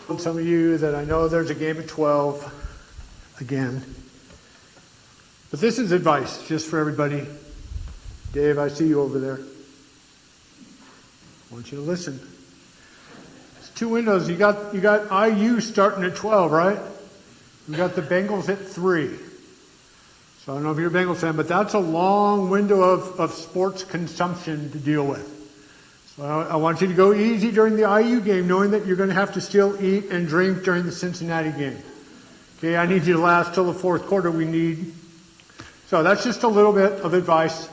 Some of you that I know there's a game at 12 again. But this is advice just for everybody. Dave, I see you over there. I want you to listen. There's two windows. You got IU starting at 12, right? We got the Bengals at 3. So I don't know if you're a Bengals fan, but that's a long window of sports consumption to deal with. So I want you to go easy during the IU game, knowing that you're going to have to still eat and drink during the Cincinnati game. Okay, I need you to last till the fourth quarter we need. So that's just a little bit of advice.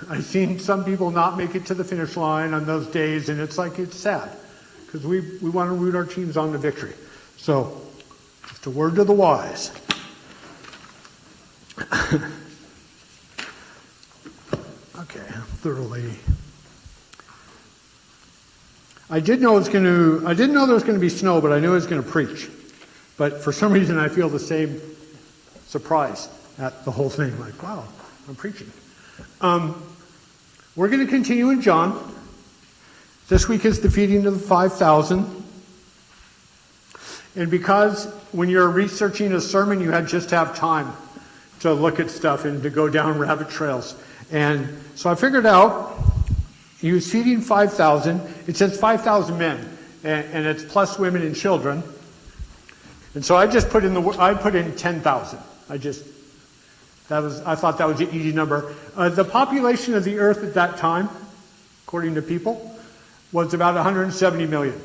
I've seen some people not make it to the finish line on those days, and it's sad because we want to root our teams on to victory. So just a word to the wise. Okay, thoroughly. I didn't know there was going to be snow, but I knew I was going to preach. But for some reason, I feel the same surprise at the whole thing. Like, wow, I'm preaching. We're going to continue in John. This week is the feeding of the 5,000. And because when you're researching a sermon, you just have time to look at stuff and to go down rabbit trails. And so I figured out he was feeding 5,000. It says 5,000 men, and it's plus women and children. And so I just put in 10,000. I thought that was an easy number. The population of the earth at that time, according to people, was about 170 million.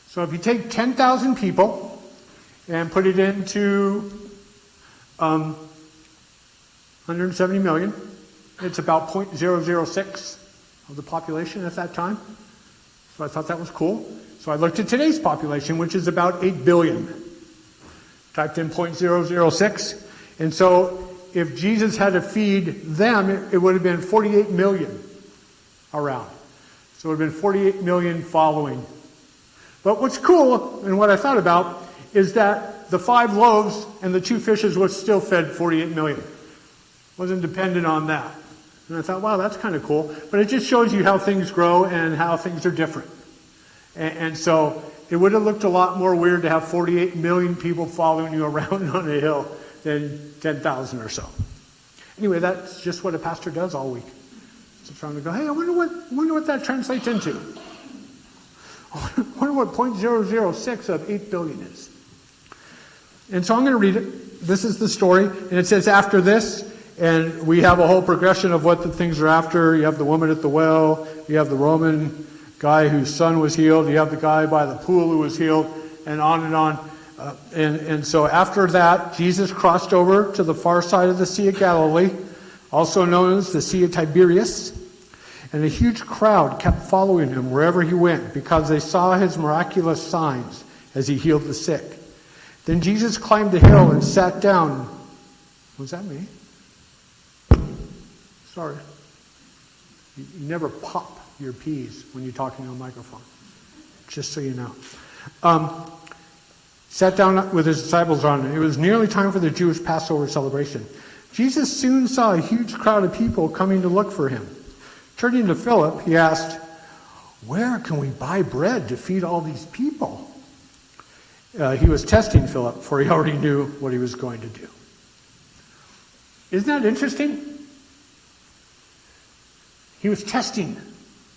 So if you take 10,000 people and put it into 170 million, it's about 0.006 of the population at that time. So I thought that was cool. So I looked at today's population, which is about 8 billion. Typed in 0.006. And so if Jesus had to feed them, it would have been 48 million around. So it would have been 48 million following. But what's cool, and what I thought about, is that the 5 loaves and the 2 fishes was still fed 48 million. Wasn't dependent on that. And I thought, wow, that's kind of cool. But it just shows you how things grow and how things are different. And so it would have looked a lot more weird to have 48 million people following you around on a hill than 10,000 or so. Anyway, that's just what a pastor does all week. So trying to go, hey, I wonder what that translates into. I wonder what 0.006 of 8 billion is. And so I'm going to read it. This is the story. And it says, after this, and we have a whole progression of what the things are after. You have the woman at the well. You have the Roman guy whose son was healed. You have the guy by the pool who was healed, and on and on. And so after that, Jesus crossed over to the far side of the Sea of Galilee, also known as the Sea of Tiberias. And a huge crowd kept following him wherever he went because they saw his miraculous signs as he healed the sick. Then Jesus climbed a hill and sat down. Was that me? Sorry. You never pop your peas when you're talking to a microphone, just so you know. Sat down with his disciples on it. It was nearly time for the Jewish Passover celebration. Jesus soon saw a huge crowd of people coming to look for him. Turning to Philip, he asked, where can we buy bread to feed all these people? He was testing Philip, for he already knew what he was going to do. Isn't that interesting? He was testing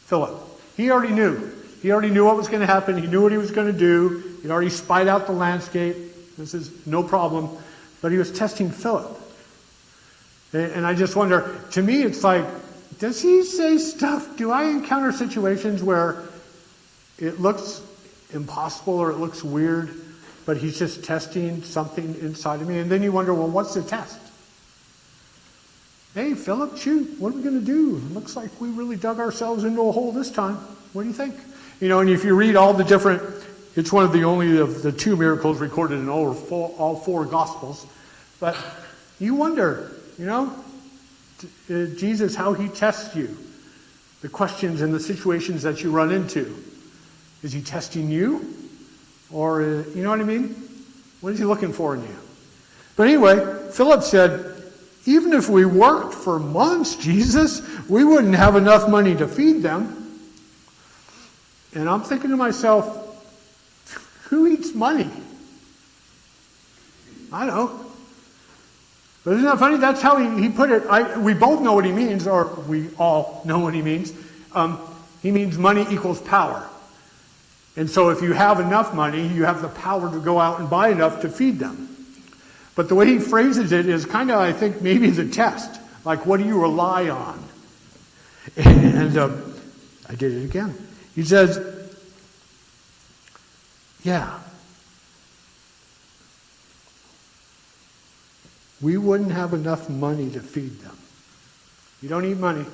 Philip. He already knew. He already knew what was going to happen. He knew what he was going to do. He'd already spied out the landscape. This is no problem. But he was testing Philip. And I just wonder, to me it's like, does he say stuff? Do I encounter situations where it looks impossible or it looks weird, but he's just testing something inside of me? And then you wonder, well, what's the test? Hey, Philip, shoot, what are we going to do? It looks like we really dug ourselves into a hole this time. What do you think? And if you read all the different, it's one of the only of the 2 miracles recorded in all 4 Gospels. But you wonder, Jesus, how he tests you, the questions and the situations that you run into. Is he testing you? Or, you know what I mean? What is he looking for in you? But anyway, Philip said, even if we worked for months, Jesus, we wouldn't have enough money to feed them. And I'm thinking to myself, Who eats money? I don't. But isn't that funny? That's how he put it. We both know what he means, or we all know what he means. He means money equals power. And so if you have enough money, you have the power to go out and buy enough to feed them. But the way he phrases it is kind of, I think, maybe as a test. Like, what do you rely on? And I did it again. He says, yeah, we wouldn't have enough money to feed them. You don't eat money,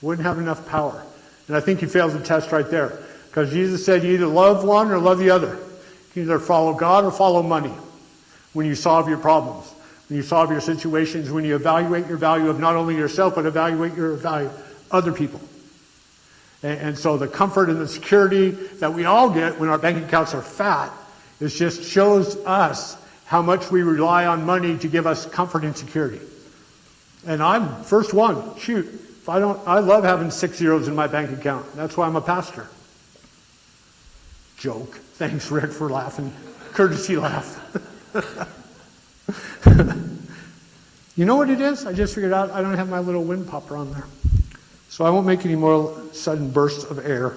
wouldn't have enough power. And I think he fails the test right there. Because Jesus said you either love one or love the other. You can either follow God or follow money when you solve your problems, when you solve your situations, when you evaluate your value of not only yourself, but evaluate your value of other people. And so the comfort and the security that we all get when our bank accounts are fat is just shows us how much we rely on money to give us comfort and security. And I'm first one. Shoot, if I love having 6 zeros in my bank account. That's why I'm a pastor. Joke. Thanks, Rick, for laughing. Courtesy laugh. You know what it is? I just figured out I don't have my little wind popper on there. So I won't make any more sudden bursts of air.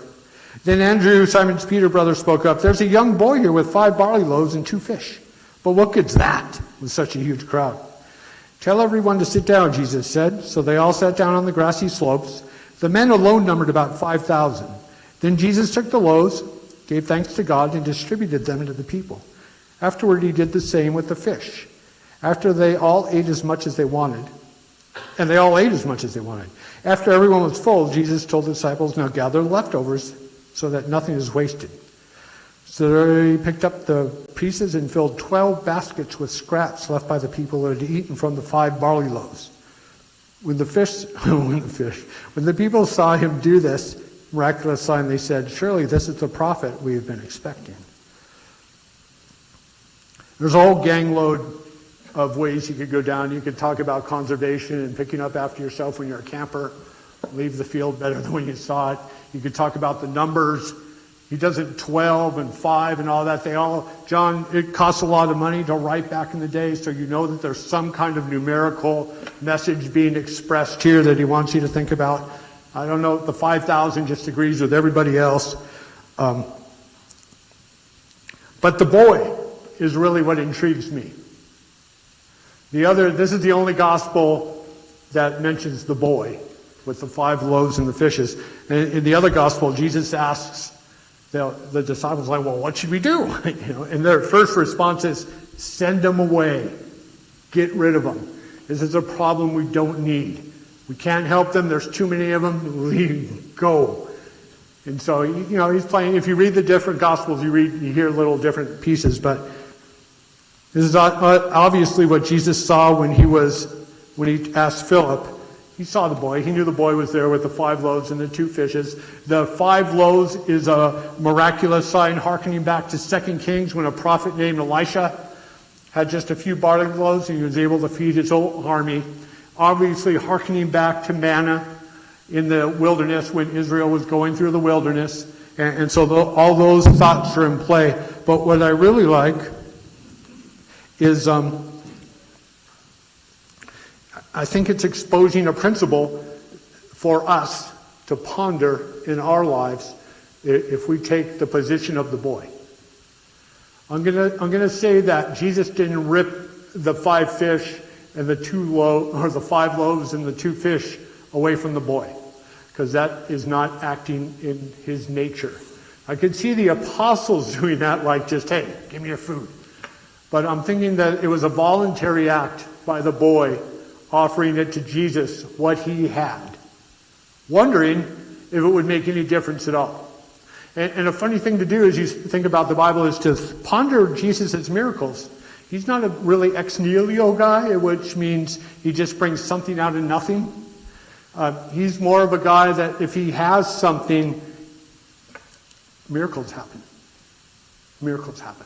Then Andrew, Simon Peter's brother, spoke up. There's a young boy here with 5 barley loaves and 2 fish. But what good's that with such a huge crowd? Tell everyone to sit down, Jesus said. So they all sat down on the grassy slopes. The men alone numbered about 5,000. Then Jesus took the loaves, gave thanks to God, and distributed them to the people. Afterward, he did the same with the fish. After they all ate as much as they wanted, and they all ate as much as they wanted. After everyone was full, Jesus told the disciples, now gather the leftovers so that nothing is wasted. So they picked up the pieces and filled 12 baskets with scraps left by the people who had eaten from the 5 barley loaves. When the people saw him do this miraculous sign, they said, surely this is the prophet we have been expecting. There's a whole gang load of ways you could go down. You could talk about conservation and picking up after yourself when you're a camper. Leave the field better than when you saw it. You could talk about the numbers. He does it 12 and 5 and all that. John, it costs a lot of money to write back in the day, so you know that there's some kind of numerical message being expressed here that he wants you to think about. I don't know if the 5,000 just agrees with everybody else. But the boy is really what intrigues me. This is the only gospel that mentions the boy with the 5 loaves and the fishes. And in the other gospel, Jesus asks the disciples, like, well, what should we do? And their first response is, send them away. Get rid of them. This is a problem we don't need. We can't help them. There's too many of them. Leave. Go. And so, he's playing. If you read the different gospels, you hear little different pieces. But this is obviously what Jesus saw when he asked Philip. He saw the boy. He knew the boy was there with the 5 loaves and the 2 fishes. The 5 loaves is a miraculous sign hearkening back to 2 Kings when a prophet named Elisha had just a few barley loaves and he was able to feed his whole army. Obviously hearkening back to manna in the wilderness when Israel was going through the wilderness. And so all those thoughts are in play. But what I really like is I think it's exposing a principle for us to ponder in our lives if we take the position of the boy. I'm gonna say that Jesus didn't rip the 5 fish and the 5 loaves and the 2 fish away from the boy, because that is not acting in his nature. I could see the apostles doing that, like just, hey, give me your food. But I'm thinking that it was a voluntary act by the boy offering it to Jesus, what he had, wondering if it would make any difference at all. And a funny thing to do as you think about the Bible is to ponder Jesus' miracles. He's not a really ex nihilo guy, which means he just brings something out of nothing. He's more of a guy that if he has something, miracles happen. Miracles happen.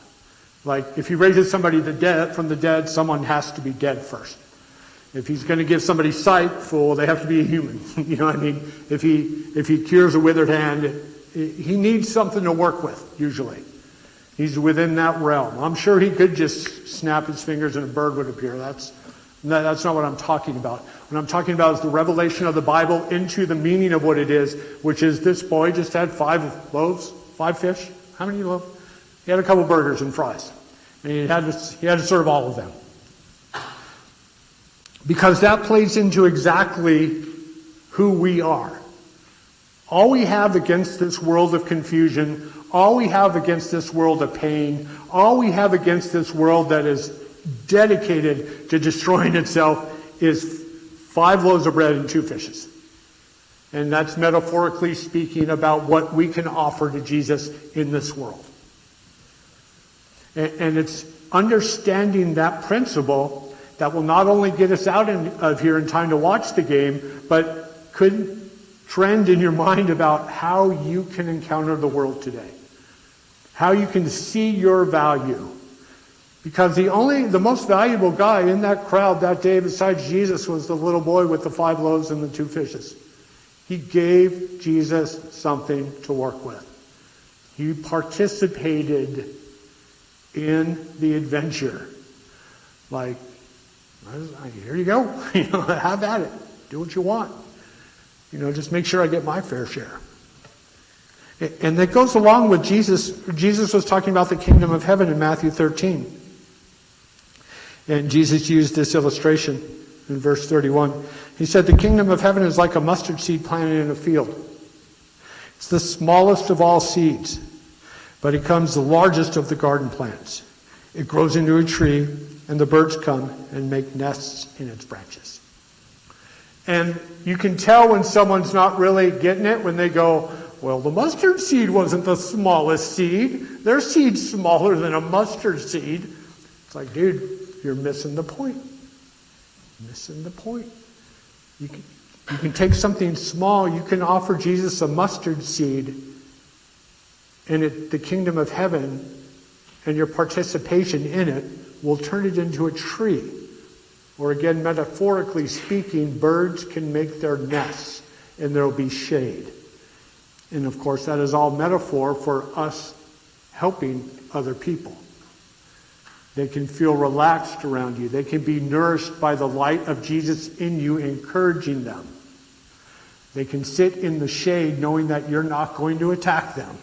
Like if he raises somebody from the dead, someone has to be dead first. If he's going to give somebody sight, they have to be a human. You know what I mean? If he cures a withered hand, he needs something to work with, usually. He's within that realm. I'm sure he could just snap his fingers and a bird would appear. That's not what I'm talking about. What I'm talking about is the revelation of the Bible into the meaning of what it is, which is this boy just had 5 loaves, 5 fish. How many loaves? He had a couple burgers and fries. And he had to serve all of them. Because that plays into exactly who we are. All we have against this world of confusion, all we have against this world of pain, all we have against this world that is dedicated to destroying itself is 5 loaves of bread and 2 fishes. And that's metaphorically speaking about what we can offer to Jesus in this world. And it's understanding that principle that will not only get us out of here in time to watch the game, but could trend in your mind about how you can encounter the world today. How you can see your value. Because the most valuable guy in that crowd that day besides Jesus was the little boy with the 5 loaves and the 2 fishes. He gave Jesus something to work with. He participated in the adventure. Like, here you go. Have at it. Do what you want. Just make sure I get my fair share. And that goes along with Jesus. Jesus was talking about the kingdom of heaven in Matthew 13. And Jesus used this illustration in verse 31. He said, the kingdom of heaven is like a mustard seed planted in a field. It's the smallest of all seeds, but it becomes the largest of the garden plants. It grows into a tree, and the birds come and make nests in its branches. And you can tell when someone's not really getting it when they go, well, the mustard seed wasn't the smallest seed. Their seed's smaller than a mustard seed. It's like, dude, you're missing the point. Missing the point. You can take something small, you can offer Jesus a mustard seed, and the kingdom of heaven and your participation in it will turn it into a tree. Or again, metaphorically speaking, birds can make their nests and there will be shade. And of course, that is all metaphor for us helping other people. They can feel relaxed around you. They can be nourished by the light of Jesus in you, encouraging them. They can sit in the shade knowing that you're not going to attack them.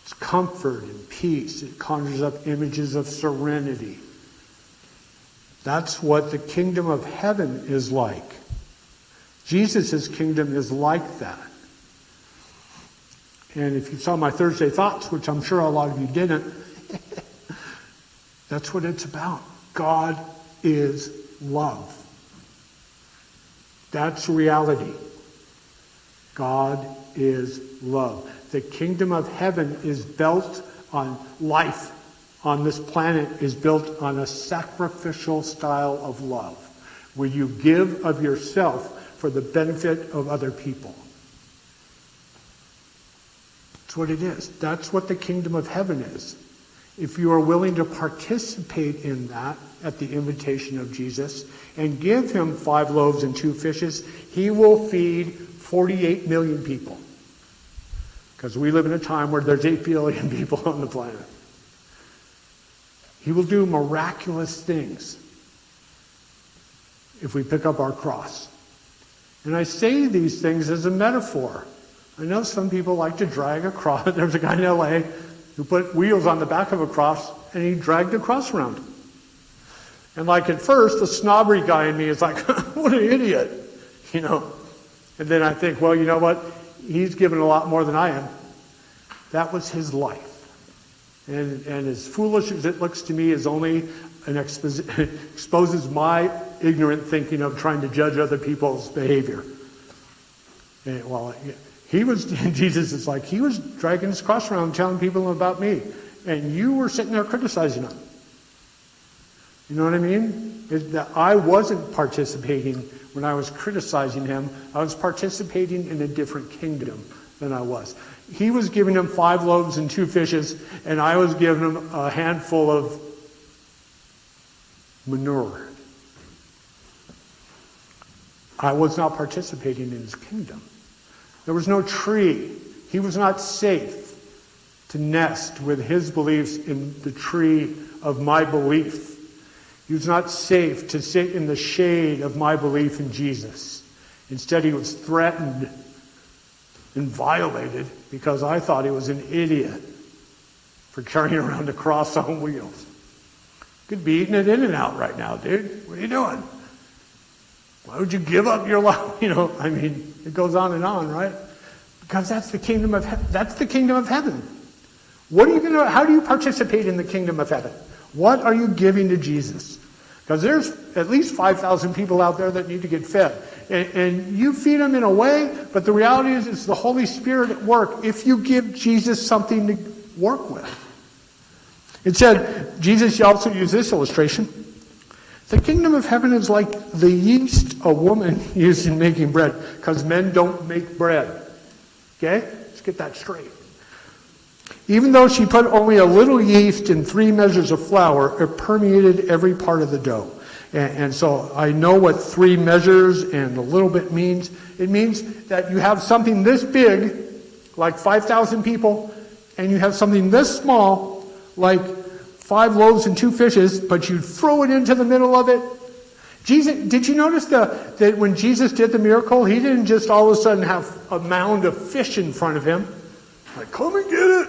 It's comfort and peace. It conjures up images of serenity. That's what the kingdom of heaven is like. Jesus' kingdom is like that. And if you saw my Thursday thoughts, which I'm sure a lot of you didn't, that's what it's about. God is love. That's reality. God is love. The kingdom of heaven is built on life on this planet, is built on a sacrificial style of love, where you give of yourself for the benefit of other people. That's what it is. That's what the kingdom of heaven is. If you are willing to participate in that at the invitation of Jesus and give him 5 loaves and 2 fishes, he will feed 48 million people. Because we live in a time where there's 8 billion people on the planet. He will do miraculous things if we pick up our cross. And I say these things as a metaphor. I know some people like to drag a cross. There's a guy in LA who put wheels on the back of a cross and he dragged the cross around. And like at first, the snobbery guy in me is like, what an idiot, And then I think, well, you know what? He's given a lot more than I am. That was his life. And as foolish as it looks to me, is only exposes my ignorant thinking of trying to judge other people's behavior. And, Jesus is like, he was dragging his cross around telling people about me. And you were sitting there criticizing him. You know what I mean? I wasn't participating when I was criticizing him. I was participating in a different kingdom than I was. He was giving him 5 loaves and 2 fishes, and I was giving him a handful of manure. I was not participating in his kingdom. There was no tree. He was not safe. to nest with his beliefs in the tree of my belief. He was not safe to sit in the shade of my belief in Jesus. Instead, he was threatened and violated because I thought he was an idiot for carrying around a cross on wheels. Could be eating it in and out right now, dude. What are you doing? Why would you give up your life? It goes on and on, right? Because that's the kingdom of that's the kingdom of heaven. How do you participate in the kingdom of heaven? What are you giving to Jesus? Because there's at least 5,000 people out there that need to get fed. And you feed them in a way, but the reality is it's the Holy Spirit at work if you give Jesus something to work with. It said, Jesus also used this illustration. The kingdom of heaven is like the yeast a woman used in making bread, because men don't make bread. Okay? Let's get that straight. Even though she put only a little yeast in 3 measures of flour, it permeated every part of the dough. And so I know what 3 measures and a little bit means. It means that you have something this big, like 5,000 people, and you have something this small, like 5 loaves and 2 fishes, but you throw it into the middle of it. Did you notice that when Jesus did the miracle, he didn't just all of a sudden have a mound of fish in front of him, like, come and get it.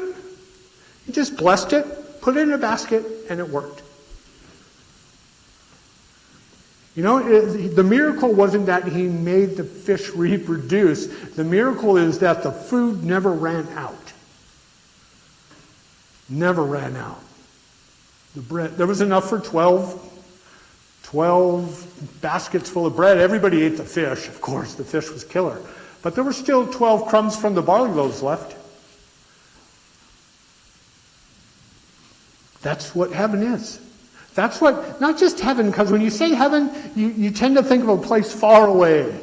He just blessed it, put it in a basket, and it worked. The miracle wasn't that he made the fish reproduce. The miracle is that the food never ran out. Never ran out. The bread, there was enough for 12 baskets full of bread. Everybody ate the fish, of course. The fish was killer. But there were still 12 crumbs from the barley loaves left. That's what heaven is. That's what, not just heaven, because when you say heaven, you tend to think of a place far away.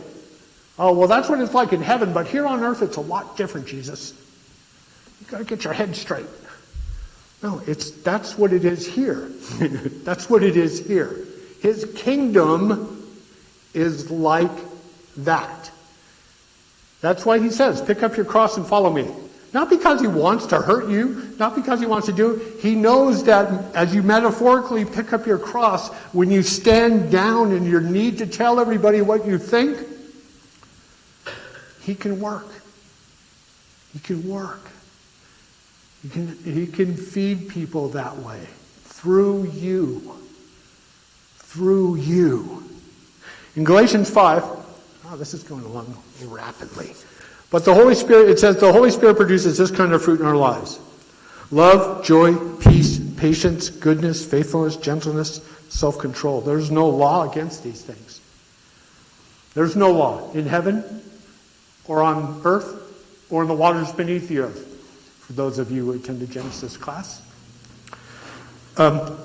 Oh, well, that's what it's like in heaven, but here on earth it's a lot different, Jesus. You've got to get your head straight. No, that's what it is here. That's what it is here. His kingdom is like that. That's why he says, pick up your cross and follow me. Not because he wants to hurt you, not because he wants to do it. He knows that as you metaphorically pick up your cross, when you stand down in your need to tell everybody what you think, he can work. He can work. He can feed people that way. Through you. Through you. In Galatians 5, this is going along rapidly. But the Holy Spirit, it says the Holy Spirit produces this kind of fruit in our lives. Love, joy, peace, patience, goodness, faithfulness, gentleness, self-control. There's no law against these things. There's no law in heaven or on earth or in the waters beneath the earth. For those of you who attended Genesis class.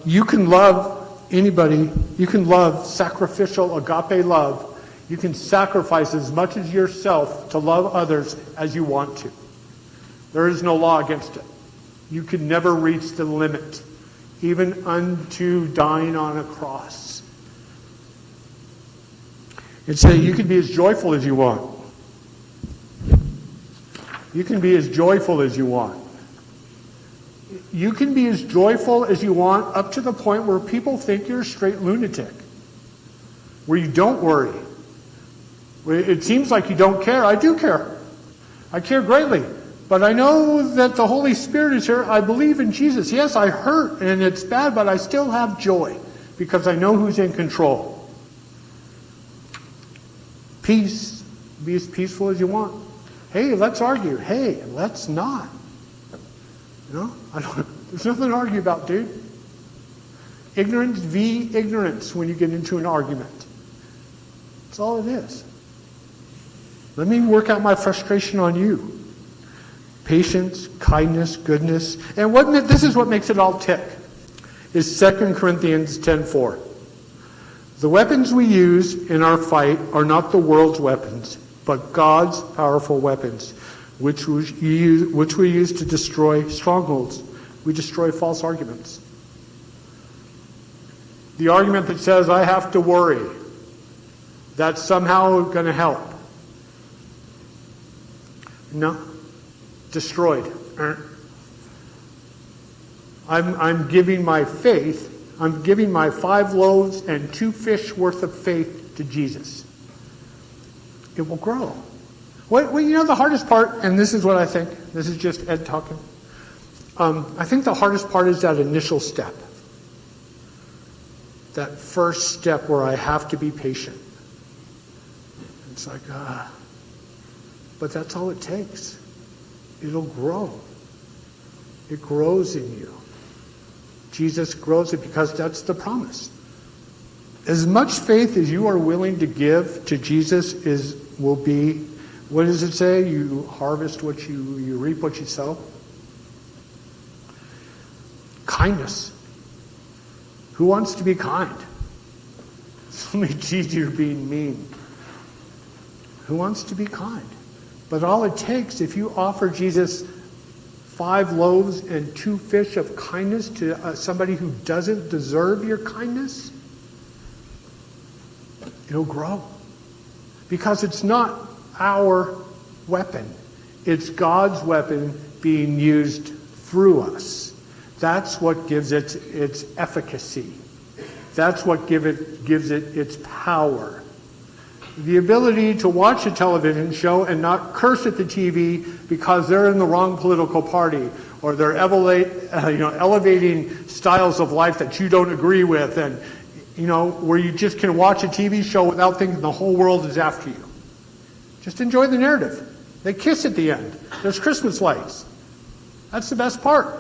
You can love anybody. You can love sacrificial agape love. You can sacrifice as much as yourself to love others as you want to. There is no law against it. You can never reach the limit, even unto dying on a cross. And say you can be as joyful as you want. You can be as joyful as you want. You can be as joyful as you want up to the point where people think you're a straight lunatic. Where you don't worry. It seems like you don't care. I do care. I care greatly. But I know that the Holy Spirit is here. I believe in Jesus. Yes, I hurt and it's bad, but I still have joy because I know who's in control. Peace. Be as peaceful as you want. Hey, let's argue. Hey, let's not. There's nothing to argue about, dude. Ignorance v. ignorance when you get into an argument. That's all it is. Let me work out my frustration on you. Patience, kindness, goodness. And this is what makes it all tick. Is 2 Corinthians 10:4. The weapons we use in our fight are not the world's weapons, but God's powerful weapons, which we use to destroy strongholds. We destroy false arguments. The argument that says, I have to worry, that's somehow going to help. No. Destroyed. I'm giving my faith, I'm giving my 5 loaves and 2 fish worth of faith to Jesus. It will grow. Well, you know the hardest part, and this is what I think, this is just Ed talking. I think the hardest part is that initial step. That first step where I have to be patient. It's like, but that's all it takes. It'll grow. It grows in you. Jesus grows it because that's the promise. As much faith as you are willing to give to Jesus will be, what does it say? You harvest what you reap what you sow. Kindness. Who wants to be kind? So much easier being mean. Who wants to be kind? But all it takes, if you offer Jesus 5 loaves and 2 fish of kindness to somebody who doesn't deserve your kindness, it'll grow. Because it's not our weapon. It's God's weapon being used through us. That's what gives it its efficacy. That's what gives it its power. The ability to watch a television show and not curse at the TV because they're in the wrong political party, or they're elevating styles of life that you don't agree with, and where you just can watch a TV show without thinking the whole world is after you. Just enjoy the narrative. They kiss at the end. There's Christmas lights. That's the best part.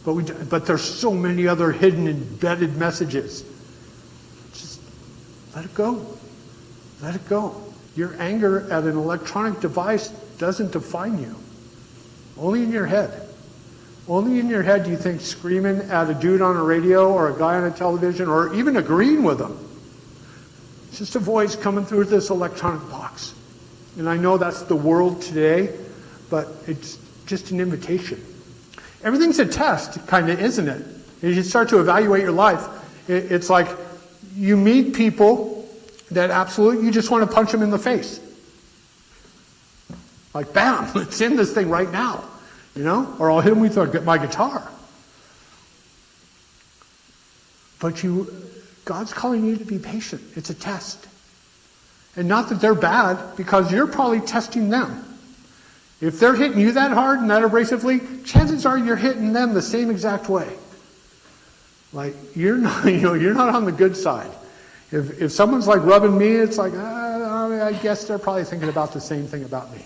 But there's so many other hidden, embedded messages. Just let it go. Let it go. Your anger at an electronic device doesn't define you. Only in your head. Only in your head do you think screaming at a dude on a radio or a guy on a television or even agreeing with them. It's just a voice coming through this electronic box. And I know that's the world today, but it's just an invitation. Everything's a test, kind of, isn't it? As you start to evaluate your life, it's like you meet people that absolutely, you just want to punch them in the face. Like, bam, let's end this thing right now. Or I'll hit them with my guitar. But God's calling you to be patient. It's a test. And not that they're bad, because you're probably testing them. If they're hitting you that hard and that abrasively, chances are you're hitting them the same exact way. Like, you're not, you're not on the good side. If someone's like rubbing me, it's like, I guess they're probably thinking about the same thing about me.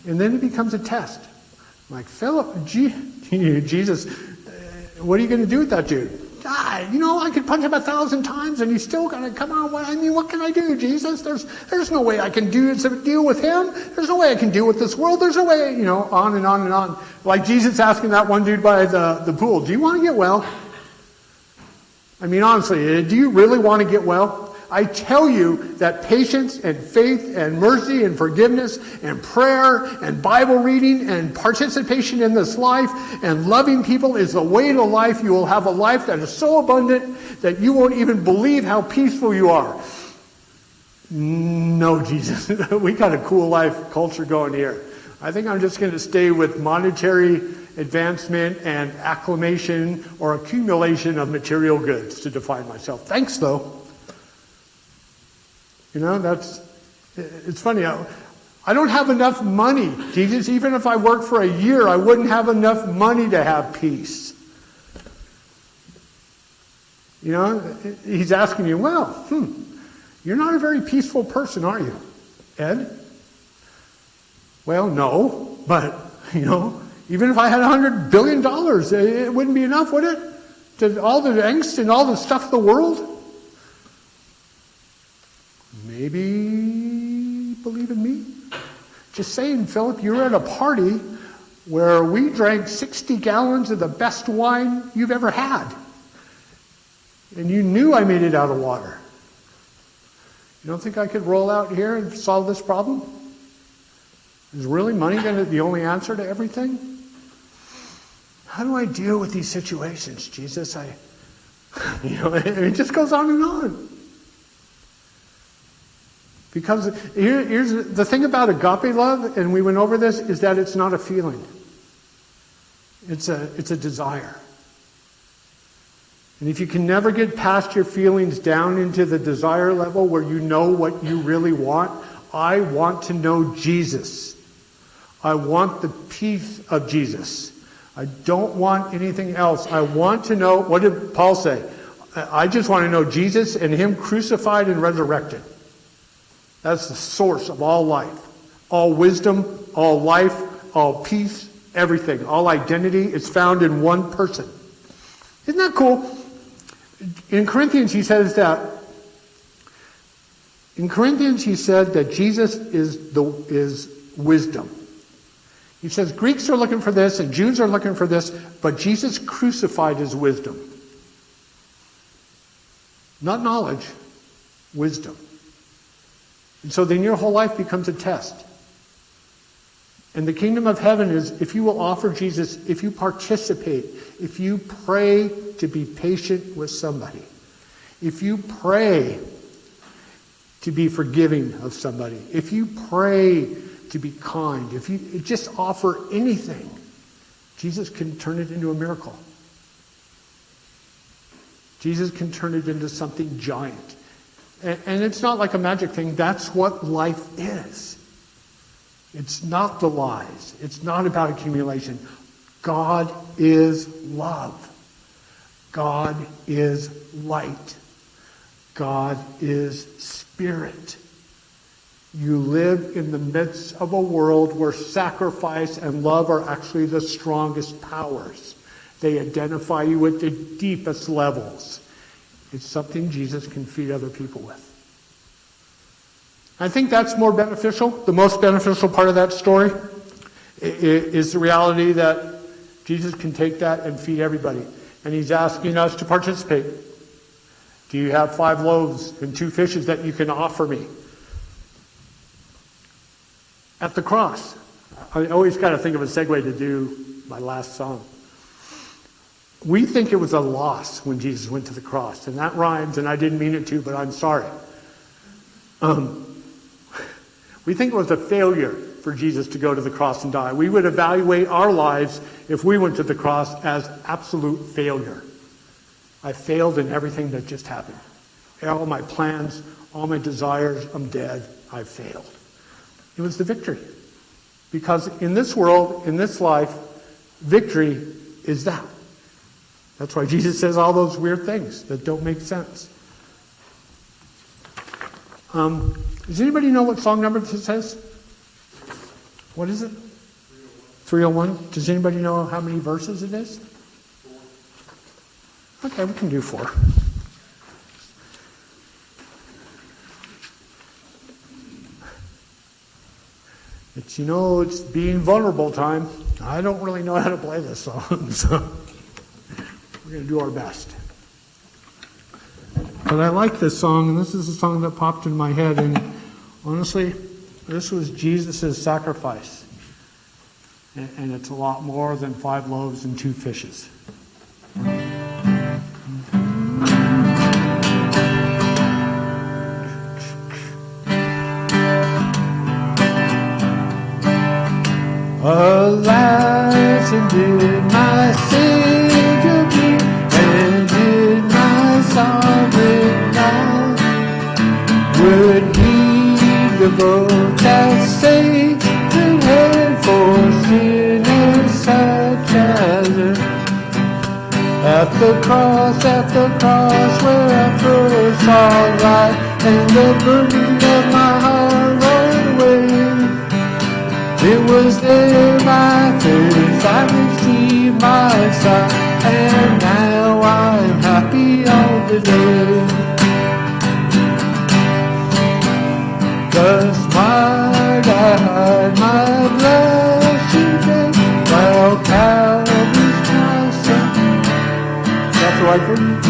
And then it becomes a test. Like, Philip, Jesus, what are you going to do with that dude? I could punch him 1,000 times and he's still going to come on. What can I do, Jesus? There's no way I can deal with him. There's no way I can deal with this world. There's no way, on and on and on. Like Jesus asking that one dude by the pool, do you want to get well? Honestly, do you really want to get well? I tell you that patience and faith and mercy and forgiveness and prayer and Bible reading and participation in this life and loving people is the way to life. You will have a life that is so abundant that you won't even believe how peaceful you are. No, Jesus. We got a cool life culture going here. I think I'm just going to stay with monetary advancement and acclamation or accumulation of material goods to define myself. Thanks, though. It's funny. I don't have enough money, Jesus. Even if I worked for a year, I wouldn't have enough money to have peace. He's asking you, you're not a very peaceful person, are you, Ed? Well, no, but, even if I had $100 billion, it wouldn't be enough, would it? To all the angst and all the stuff of the world? Maybe believe in me? Just saying, Philip, you were at a party where we drank 60 gallons of the best wine you've ever had. And you knew I made it out of water. You don't think I could roll out here and solve this problem? Is really money going to be the only answer to everything? How do I deal with these situations, Jesus? It just goes on and on. Because here's the thing about agape love, and we went over this, is that it's not a feeling. It's a desire. And if you can never get past your feelings down into the desire level where you know what you really want, I want to know Jesus. I want the peace of Jesus. I don't want anything else. I want to know, what did Paul say? I just want to know Jesus and Him crucified and resurrected. That's the source of all life. All wisdom, all life, all peace, everything. All identity is found in one person. Isn't that cool? In Corinthians he said that Jesus is wisdom. He says Greeks are looking for this and Jews are looking for this, but Jesus crucified is wisdom. Not knowledge, wisdom. And so then your whole life becomes a test. And the kingdom of heaven is if you will offer Jesus, if you participate, if you pray to be patient with somebody, if you pray to be forgiving of somebody, if you pray to be kind, if you just offer anything, Jesus can turn it into a miracle. Jesus can turn it into something giant. And it's not like a magic thing. That's what life is. It's not the lies. It's not about accumulation. God is love. God is light. God is spirit. You live in the midst of a world where sacrifice and love are actually the strongest powers. They identify you at the deepest levels. It's something Jesus can feed other people with. I think that's more beneficial. The most beneficial part of that story is the reality that Jesus can take that and feed everybody. And He's asking us to participate. Do you have 5 loaves and 2 fishes that you can offer me? At the cross. I always got to think of a segue to do my last song. We think it was a loss when Jesus went to the cross. And that rhymes, and I didn't mean it to, but I'm sorry. We think it was a failure for Jesus to go to the cross and die. We would evaluate our lives if we went to the cross as absolute failure. I failed in everything that just happened. All my plans, all my desires, I'm dead. I failed. It was the victory. Because in this world, in this life, victory is that. That's why Jesus says all those weird things that don't make sense. Does anybody know what song number this says? What is it? 301. Does anybody know how many verses it is? 4. Okay, we can do 4. It's being vulnerable time. I don't really know how to play this song, so we're going to do our best. But I like this song, and this is a song that popped in my head, and honestly, this was Jesus' sacrifice. And it's a lot more than 5 loaves and 2 fishes. Alas, and did my Savior be, and did my sovereign die? Would He devote that sacred head for sinners such as us? At the cross where I first saw light, and the burden of my heart rolled away. It was there by faith I received my sight, and now I'm happy all the day. 'Cause my God, my blessed faith, while Calvary's cross, that's right,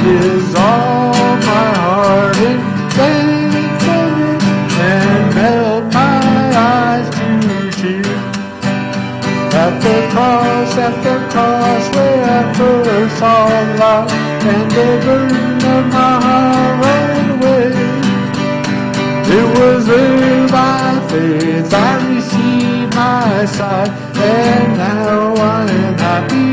is all my heart in thankfulness, and melt my eyes to tears. At the cross where I first saw light, and the burden of my heart rolled away. It was there by faith I received my sight, and now I am happy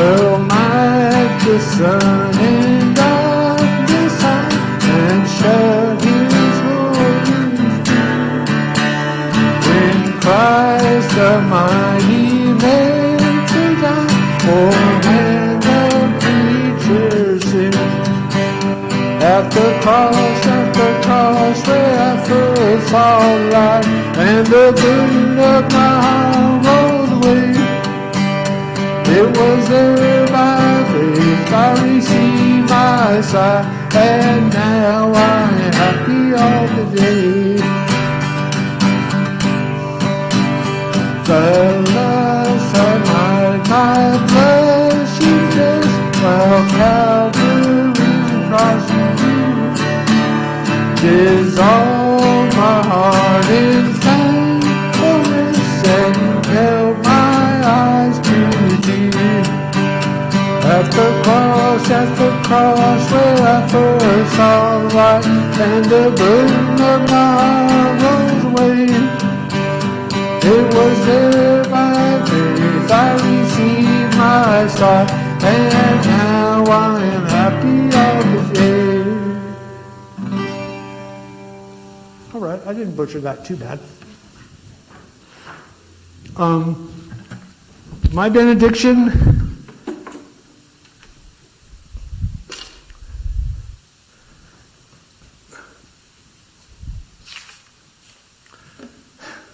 will light the sun in darkness hide and shut his holy street. When Christ the mighty man to die, for man the creature sin. At the cross where I first saw light, and the burden of my heart rolled away. It was there by faith I received my sight, and now I am happy all the day. The lust and my flesh you faced, while Calvary's cross dissolve my heart in thankfulness and help my eyes to see. At the cross where I first saw light, and the burden of my heart rolls away. It was there by faith I received my sight, and now I am happy all the day. All right, I didn't butcher that too bad. My benediction.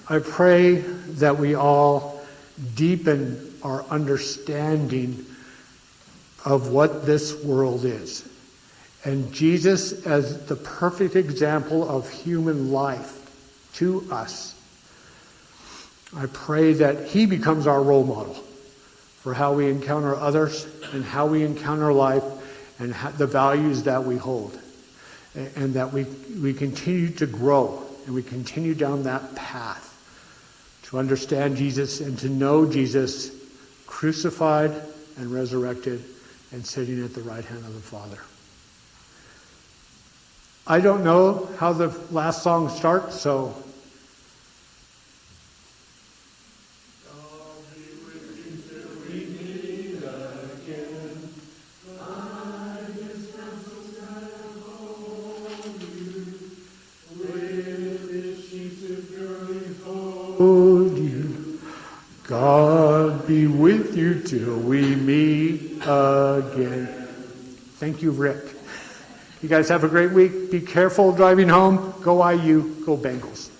I pray that we all deepen our understanding of what this world is. And Jesus as the perfect example of human life to us. I pray that he becomes our role model for how we encounter others and how we encounter life and the values that we hold. And that we continue to grow and we continue down that path to understand Jesus and to know Jesus crucified and resurrected and sitting at the right hand of the Father. I don't know how the last song starts, so. I'll be with you till we meet again. I just want to hold you. With his sheets of glory hold you. God be with you till we meet again. Thank you, Rick. You guys have a great week. Be careful driving home. Go IU. Go Bengals.